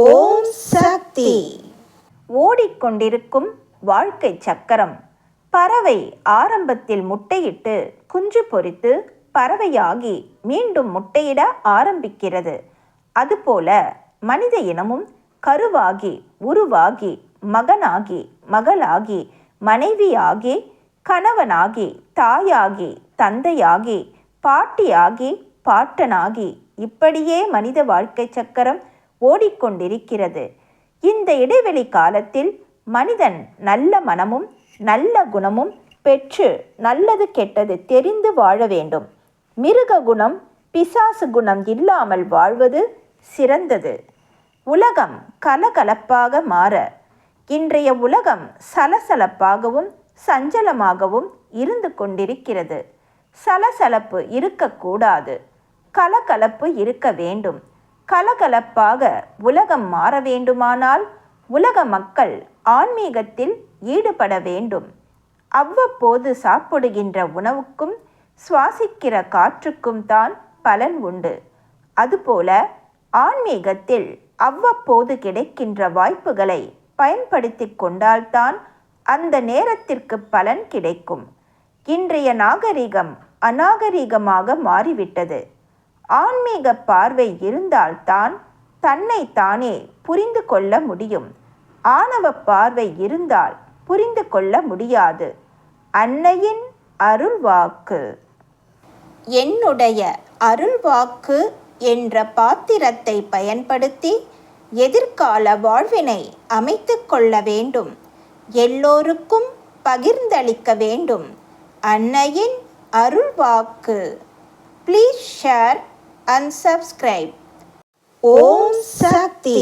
ஓம் சக்தி. ஓடிக்கொண்டிருக்கும் வாழ்க்கை சக்கரம். பறவை ஆரம்பத்தில் முட்டையிட்டு குஞ்சு பொரித்து பறவையாகி மீண்டும் முட்டையிட ஆரம்பிக்கிறது. அதுபோல மனித இனமும் கருவாகி உருவாகி மகனாகி மகளாகி மனைவியாகி கணவனாகி தாயாகி தந்தையாகி பாட்டியாகி பாட்டனாகி இப்படியே மனித வாழ்க்கை சக்கரம் ஓடிக்கொண்டிருக்கிறது. இந்த இடைவெளி காலத்தில் மனிதன் நல்ல மனமும் நல்ல குணமும் பெற்று நல்லது கெட்டது தெரிந்து வாழ வேண்டும். மிருக குணம் பிசாசு குணம் இல்லாமல் வாழ்வது சிறந்தது. உலகம் கலகலப்பாக மாற இன்றைய உலகம் சலசலப்பாகவும் சஞ்சலமாகவும் இருந்து கொண்டிருக்கிறது. சலசலப்பு இருக்கக்கூடாது, கலகலப்பு இருக்க வேண்டும். கலகலப்பாக உலகம் மாற வேண்டுமானால் உலக மக்கள் ஆன்மீகத்தில் ஈடுபட வேண்டும். அவ்வப்போது சாப்பிடுகின்ற உணவுக்கும் சுவாசிக்கிற காற்றுக்கும் தான் பலன் உண்டு. அதுபோல ஆன்மீகத்தில் அவ்வப்போது கிடைக்கின்ற வாய்ப்புகளை பயன்படுத்தி கொண்டால்தான் அந்த நேரத்திற்கு பலன் கிடைக்கும். இன்றைய நாகரிகம் அநாகரிகமாக மாறிவிட்டது. ஆன்மீக பார்வை இருந்தால்தான் தன்னை தானே புரிந்து கொள்ள முடியும். ஆணவ பார்வை இருந்தால் புரிந்து கொள்ள முடியாது. அன்னையின் அருள்வாக்கு. என்னுடைய அருள்வாக்கு என்ற பாத்திரத்தை பயன்படுத்தி எதிர்கால வாழ்வினை அமைத்து கொள்ள வேண்டும். எல்லோருக்கும் பகிர்ந்தளிக்க வேண்டும். அன்னையின் அருள்வாக்கு. Please share and subscribe. Om Sakthi.